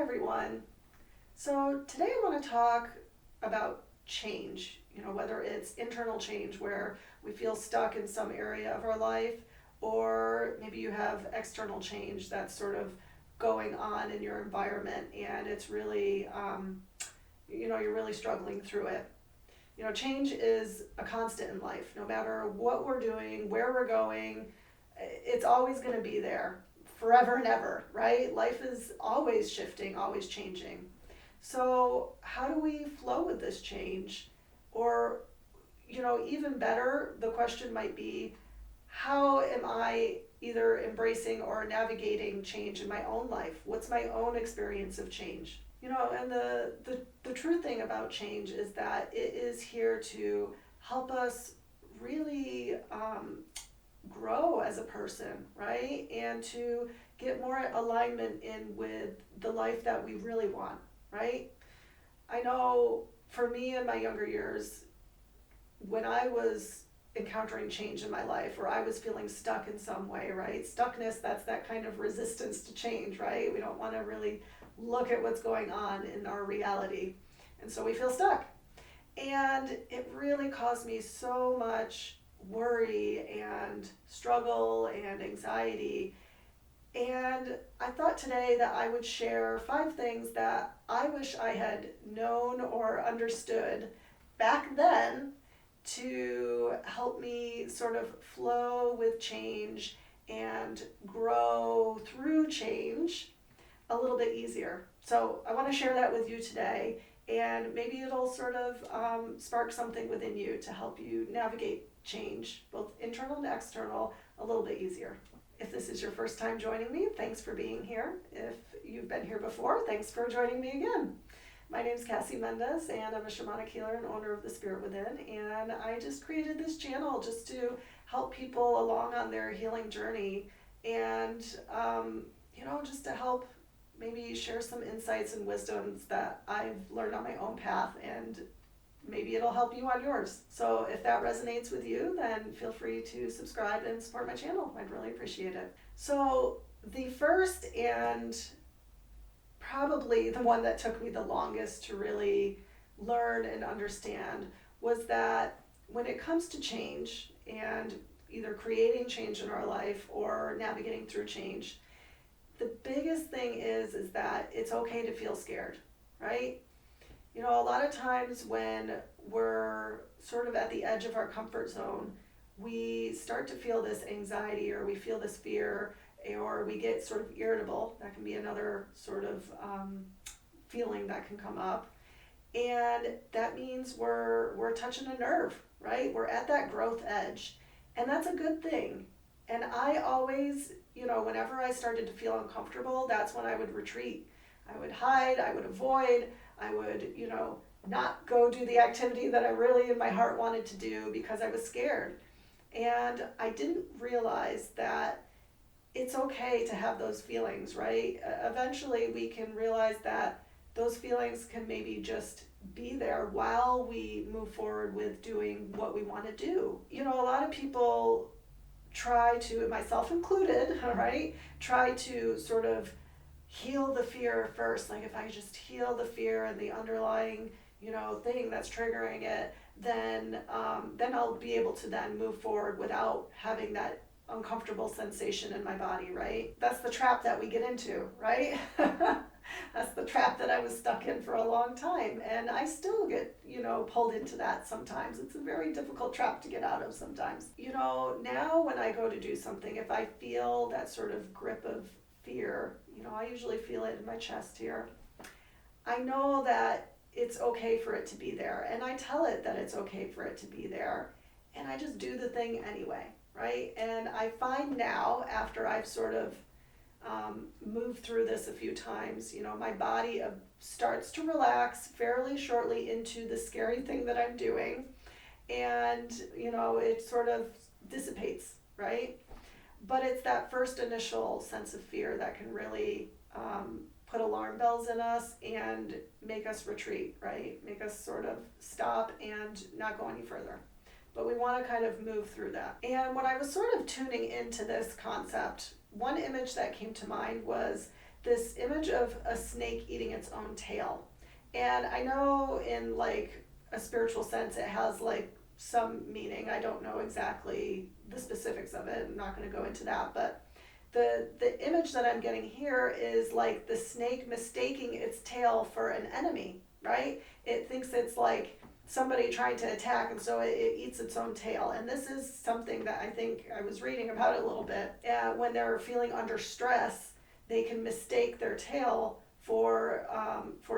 everyone. So today I want to talk about change, whether it's internal change where we feel stuck in some area of our life, or maybe you have external change that's sort of going on in your environment and it's really, you're really struggling through it. Change is a constant in life. No matter what we're doing, where we're going, it's always going to be there forever and ever, right? Life is always shifting, always changing. So how do we flow with this change? Or, even better, the question might be, how am I either embracing or navigating change in my own life? What's my own experience of change? And the true thing about change is that it is here to help us really grow as a person, right? And to get more alignment in with the life that we really want, right? I know for me in my younger years, when I was encountering change in my life or I was feeling stuck in some way, right? Stuckness, that's that kind of resistance to change, right? We don't want to really look at what's going on in our reality. And so we feel stuck. And it really caused me so much worry and struggle and anxiety. And I thought today that I would share 5 things that I wish I had known or understood back then to help me sort of flow with change and grow through change a little bit easier. So I want to share that with you today, and maybe it'll sort of spark something within you to help you navigate change, both internal and external, a little bit easier. If this is your first time joining me, thanks for being here. If you've been here before, thanks for joining me again. My name's Cassie Mendez, and I'm a shamanic healer and owner of The Spirit Within, and I just created this channel just to help people along on their healing journey and, just to help maybe share some insights and wisdoms that I've learned on my own path, and maybe it'll help you on yours. So if that resonates with you, then feel free to subscribe and support my channel. I'd really appreciate it. So the first and probably the one that took me the longest to really learn and understand was that when it comes to change and either creating change in our life or navigating through change, the biggest thing is that it's okay to feel scared, right? A lot of times when we're sort of at the edge of our comfort zone, we start to feel this anxiety or we feel this fear or we get sort of irritable. That can be another sort of feeling that can come up. And that means we're touching a nerve, right? We're at that growth edge. And that's a good thing. And I always, whenever I started to feel uncomfortable, that's when I would retreat. I would hide, I would avoid, I would, not go do the activity that I really in my heart wanted to do because I was scared. And I didn't realize that it's okay to have those feelings, right? Eventually we can realize that those feelings can maybe just be there while we move forward with doing what we want to do. A lot of people try to, myself included, right, try to sort of heal the fear first. Like if I just heal the fear and the underlying, thing that's triggering it, then I'll be able to then move forward without having that uncomfortable sensation in my body, right? That's the trap that we get into, right? That's the trap that I was stuck in for a long time, and I still get, pulled into that sometimes. It's a very difficult trap to get out of sometimes. Now when I go to do something, if I feel that sort of grip of fear, I usually feel it in my chest here. I know that it's okay for it to be there, and I tell it that it's okay for it to be there, and I just do the thing anyway, right? And I find now, after I've sort of moved through this a few times, my body starts to relax fairly shortly into the scary thing that I'm doing, and it sort of dissipates, right? But it's that first initial sense of fear that can really put alarm bells in us and make us retreat, right? Make us sort of stop and not go any further. But we want to kind of move through that. And when I was sort of tuning into this concept, one image that came to mind was this image of a snake eating its own tail. And I know in like a spiritual sense it has like some meaning. I don't know exactly the specifics of it. I'm not going to go into that, but the image that I'm getting here is like the snake mistaking its tail for an enemy, right? It thinks it's like somebody trying to attack, and so it eats its own tail. And this is something that I think I was reading about it a little bit. When they're feeling under stress, they can mistake their tail for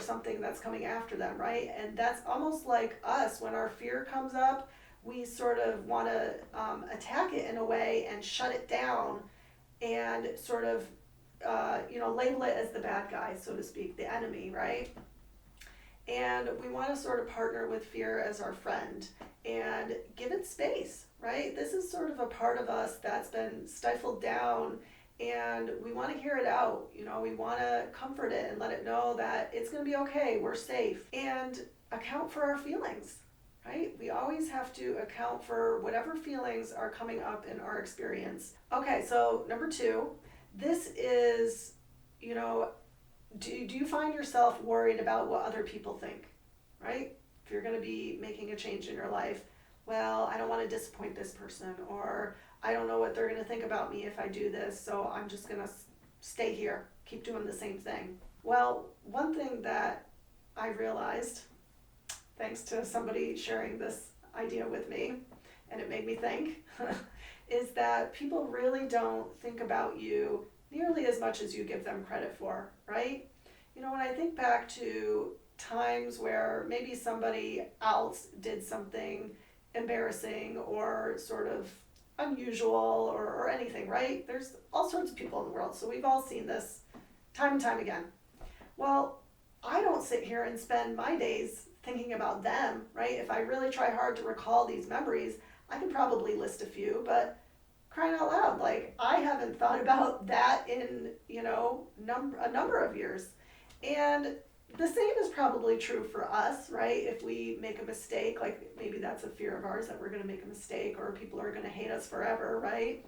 something that's coming after them, right? And that's almost like us when our fear comes up. We sort of want to attack it in a way and shut it down and sort of label it as the bad guy, so to speak, the enemy, right? And we want to sort of partner with fear as our friend and give it space, right? This is sort of a part of us that's been stifled down, and we want to hear it out. We want to comfort it and let it know that it's going to be okay, we're safe, and account for our feelings, right? We always have to account for whatever feelings are coming up in our experience. Okay, so number 2, this is, do you find yourself worried about what other people think, right? If you're going to be making a change in your life, well, I don't want to disappoint this person, or I don't know what they're going to think about me if I do this, so I'm just going to stay here, keep doing the same thing. Well, one thing that I realized, thanks to somebody sharing this idea with me, and it made me think, is that people really don't think about you nearly as much as you give them credit for, right? When I think back to times where maybe somebody else did something embarrassing or sort of unusual or anything, right? There's all sorts of people in the world, so we've all seen this time and time again. Well, I don't sit here and spend my days thinking about them, right? If I really try hard to recall these memories, I could probably list a few, but crying out loud, like, I haven't thought about that in, a number of years. And the same is probably true for us, right? If we make a mistake, like maybe that's a fear of ours that we're going to make a mistake or people are going to hate us forever, right?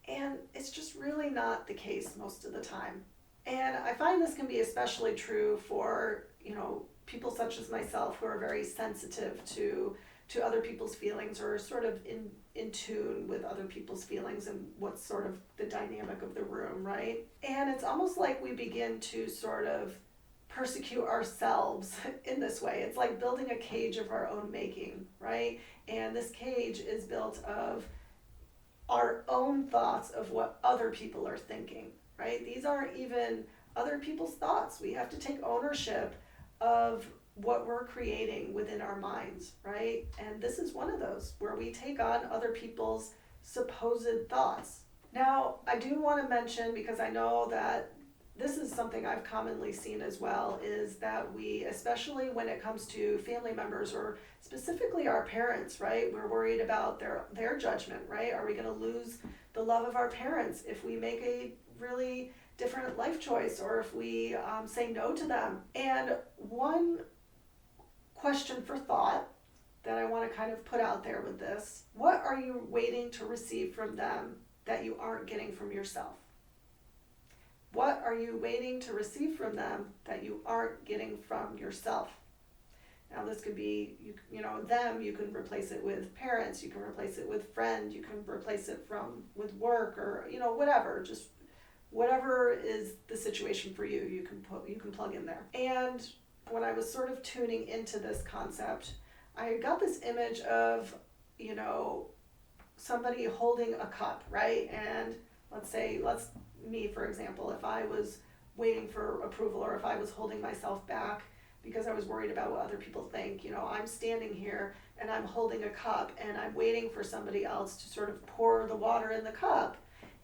And it's just really not the case most of the time. And I find this can be especially true for, people such as myself who are very sensitive to other people's feelings, or sort of in tune with other people's feelings and what's sort of the dynamic of the room, right? And it's almost like we begin to sort of persecute ourselves in this way. It's like building a cage of our own making, right? And this cage is built of our own thoughts of what other people are thinking, right? These aren't even other people's thoughts. We have to take ownership of what we're creating within our minds, right? And this is one of those where we take on other people's supposed thoughts. Now, I do want to mention, because I know that this is something I've commonly seen as well, is that we, especially when it comes to family members or specifically our parents, right? We're worried about their judgment, right? Are we going to lose the love of our parents if we make a really different life choice, or if we say no to them? And one question for thought that I want to kind of put out there with this: what are you waiting to receive from them that you aren't getting from yourself? What are you waiting to receive from them that you aren't getting from yourself? Now, this could be, them, you can replace it with parents, you can replace it with friends, you can replace it with work, or, whatever, just whatever is the situation for you, you can plug in there. And when I was sort of tuning into this concept, I got this image of, somebody holding a cup, right? And let's me, for example, if I was waiting for approval, or if I was holding myself back because I was worried about what other people think, I'm standing here and I'm holding a cup and I'm waiting for somebody else to sort of pour the water in the cup.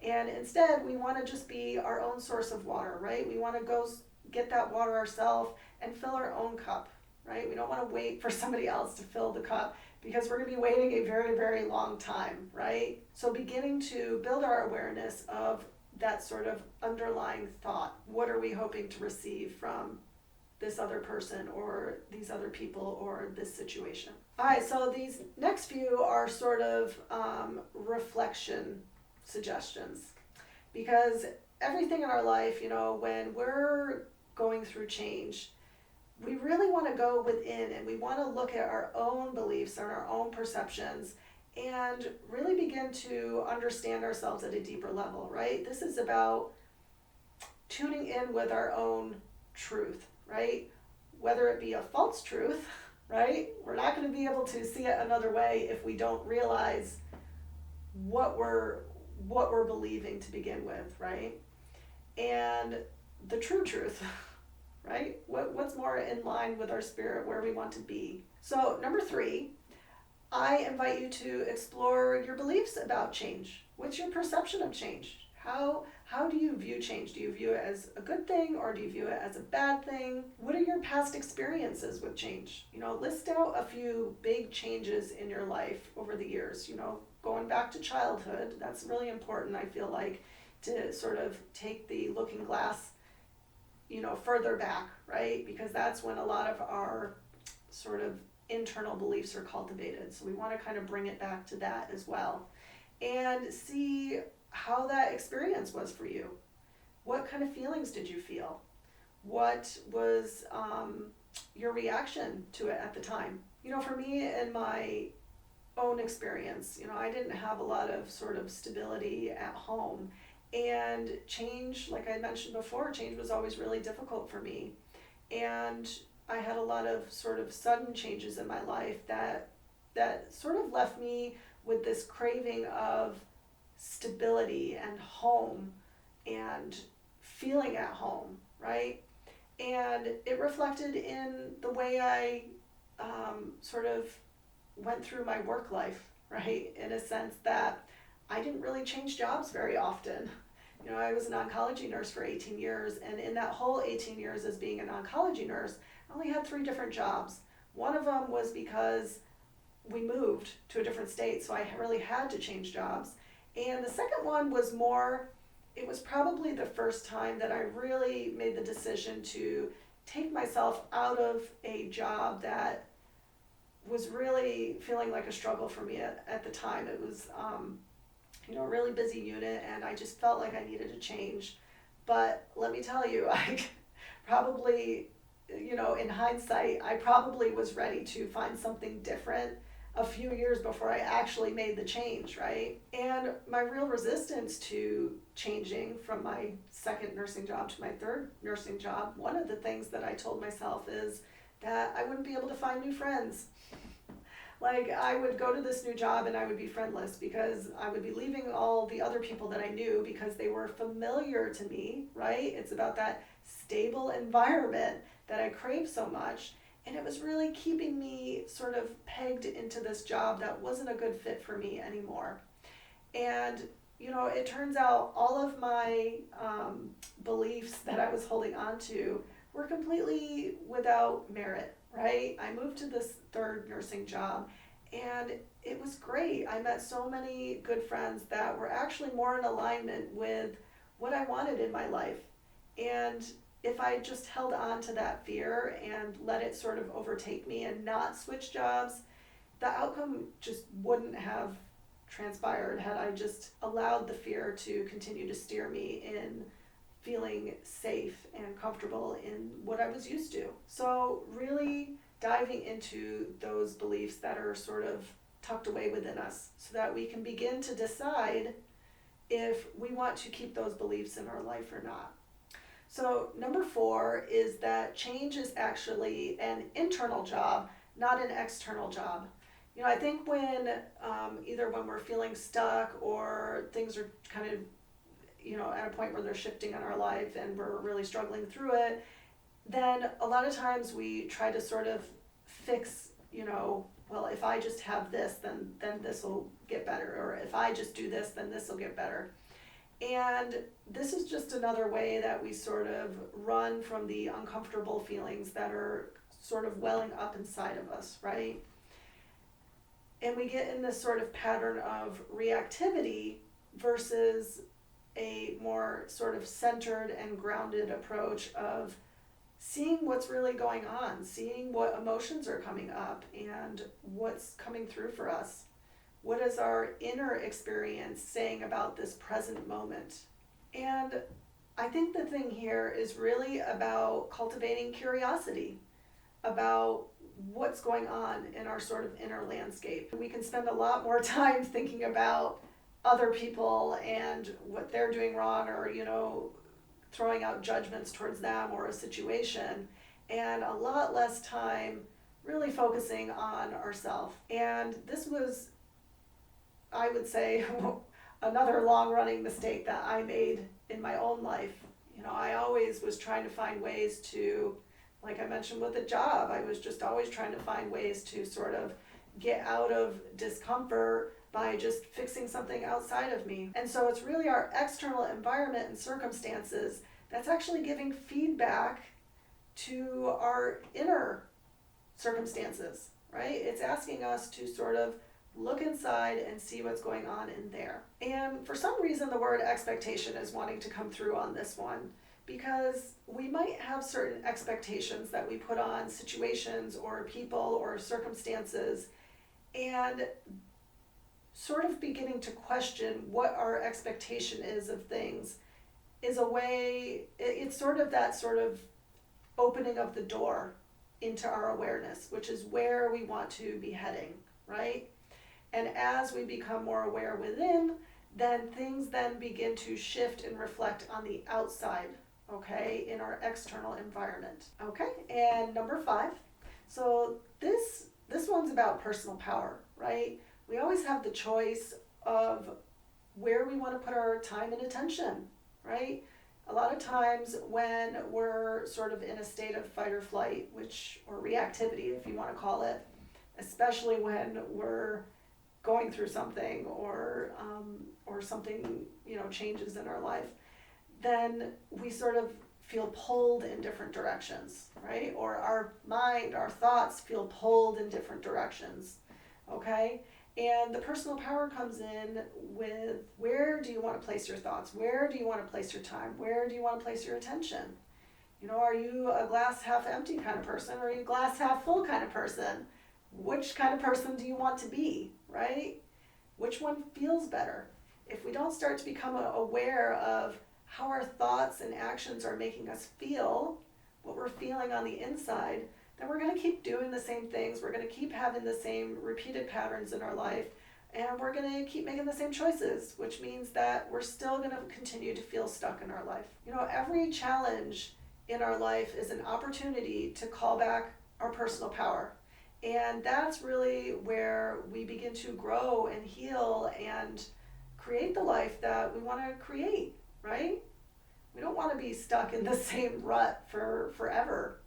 And instead, we want to just be our own source of water, right? We want to go get that water ourselves and fill our own cup, right? We don't want to wait for somebody else to fill the cup, because we're going to be waiting a very, very long time, right? So beginning to build our awareness of that sort of underlying thought. What are we hoping to receive from this other person, or these other people, or this situation? All right, so these next few are sort of reflection suggestions, because everything in our life, when we're going through change, we really want to go within and we want to look at our own beliefs and our own perceptions and really begin to understand ourselves at a deeper level, right? This is about tuning in with our own truth, right? Whether it be a false truth, right? We're not going to be able to see it another way if we don't realize what we're believing to begin with, right? And the true truth, right? What's more in line with our spirit, where we want to be. So, number 3, I invite you to explore your beliefs about change. What's your perception of change? How do you view change? Do you view it as a good thing or do you view it as a bad thing? What are your past experiences with change? List out a few big changes in your life over the years, going back to childhood. That's really important, I feel like, to sort of take the looking glass, further back, right? Because that's when a lot of our sort of internal beliefs are cultivated. So we want to kind of bring it back to that as well. And see how that experience was for you. What kind of feelings did you feel? What was your reaction to it at the time? For me, in my own experience, I didn't have a lot of sort of stability at home. And change, like I mentioned before, change was always really difficult for me. And I had a lot of sort of sudden changes in my life that sort of left me with this craving of stability and home and feeling at home, right? And it reflected in the way I sort of went through my work life, right? In a sense that I didn't really change jobs very often. I was an oncology nurse for 18 years, and in that whole 18 years as being an oncology nurse, I only had 3 different jobs. One of them was because we moved to a different state, so I really had to change jobs. And the second one was it was probably the first time that I really made the decision to take myself out of a job that was really feeling like a struggle for me at the time. It was, a really busy unit, and I just felt like I needed a change. But let me tell you, I probably, in hindsight, I probably was ready to find something different a few years before I actually made the change, right? And my real resistance to changing from my second nursing job to my third nursing job, one of the things that I told myself is that I wouldn't be able to find new friends. Like, I would go to this new job and I would be friendless because I would be leaving all the other people that I knew because they were familiar to me, right? It's about that stable environment that I crave so much. And it was really keeping me sort of pegged into this job that wasn't a good fit for me anymore. And, it turns out all of my beliefs that I was holding on to were completely without merit, right? I moved to this third nursing job and it was great. I met so many good friends that were actually more in alignment with what I wanted in my life. And if I just held on to that fear and let it sort of overtake me and not switch jobs, the outcome just wouldn't have transpired had I just allowed the fear to continue to steer me in feeling safe and comfortable in what I was used to. So really diving into those beliefs that are sort of tucked away within us so that we can begin to decide if we want to keep those beliefs in our life or not. So number 4 is that change is actually an internal job, not an external job. I think when either when we're feeling stuck or things are kind of at a point where they're shifting in our life and we're really struggling through it, then a lot of times we try to sort of fix, well, if I just have this, then this will get better. Or if I just do this, then this will get better. And this is just another way that we sort of run from the uncomfortable feelings that are sort of welling up inside of us, right? And we get in this sort of pattern of reactivity versus a more sort of centered and grounded approach of seeing what's really going on, seeing what emotions are coming up and what's coming through for us. What is our inner experience saying about this present moment? And I think the thing here is really about cultivating curiosity about what's going on in our sort of inner landscape. We can spend a lot more time thinking about other people and what they're doing wrong, or, throwing out judgments towards them or a situation, and a lot less time really focusing on ourselves. And this was, I would say, another long running mistake that I made in my own life. I always was trying to find ways to, like I mentioned with the job, I was just always trying to find ways to sort of get out of discomfort by just fixing something outside of me. And so it's really our external environment and circumstances that's actually giving feedback to our inner circumstances, right? It's asking us to sort of look inside and see what's going on in there. And for some reason, the word expectation is wanting to come through on this one, because we might have certain expectations that we put on situations or people or circumstances, and sort of beginning to question what our expectation is of things is a way, it's sort of that sort of opening of the door into our awareness, which is where we want to be heading, right? And as we become more aware within, then things then begin to shift and reflect on the outside, okay, in our external environment. Okay, and number 5. So this one's about personal power, right? We always have the choice of where we want to put our time and attention, right? A lot of times when we're sort of in a state of fight or flight, or reactivity, if you want to call it, especially when we're going through something or something changes in our life, then we sort of feel pulled in different directions, right? Or our mind, our thoughts feel pulled in different directions, okay? And the personal power comes in with, where do you want to place your thoughts? Where do you want to place your time? Where do you want to place your attention? Are you a glass half empty kind of person, or are you a glass half full kind of person? Which kind of person do you want to be, right? Which one feels better? If we don't start to become aware of how our thoughts and actions are making us feel, what we're feeling on the inside, then we're going to keep doing the same things. We're going to keep having the same repeated patterns in our life, and we're going to keep making the same choices, which means that we're still going to continue to feel stuck in our life. Every challenge in our life is an opportunity to call back our personal power. And that's really where we begin to grow and heal and create the life that we want to create, right? We don't want to be stuck in the same rut for forever.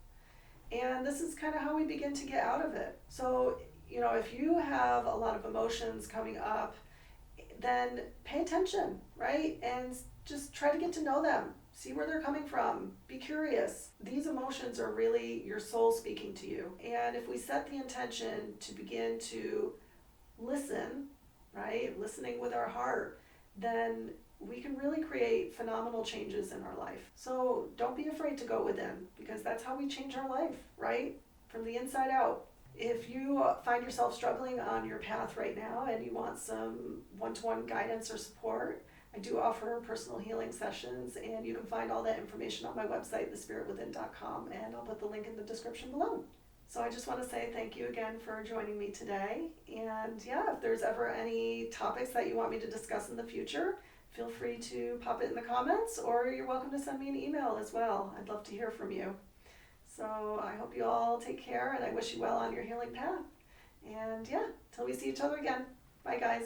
And this is kind of how we begin to get out of it. So, if you have a lot of emotions coming up, then pay attention, right? And just try to get to know them. See where they're coming from. Be curious. These emotions are really your soul speaking to you. And if we set the intention to begin to listen, right? Listening with our heart, then we can really create phenomenal changes in our life. So don't be afraid to go within, because that's how we change our life, right? From the inside out. If you find yourself struggling on your path right now and you want some one-to-one guidance or support, I do offer personal healing sessions, and you can find all that information on my website, thespiritwithin.com, and I'll put the link in the description below. So I just want to say thank you again for joining me today. And yeah, if there's ever any topics that you want me to discuss in the future, feel free to pop it in the comments, or you're welcome to send me an email as well. I'd love to hear from you. So I hope you all take care, and I wish you well on your healing path. And yeah, till we see each other again. Bye, guys.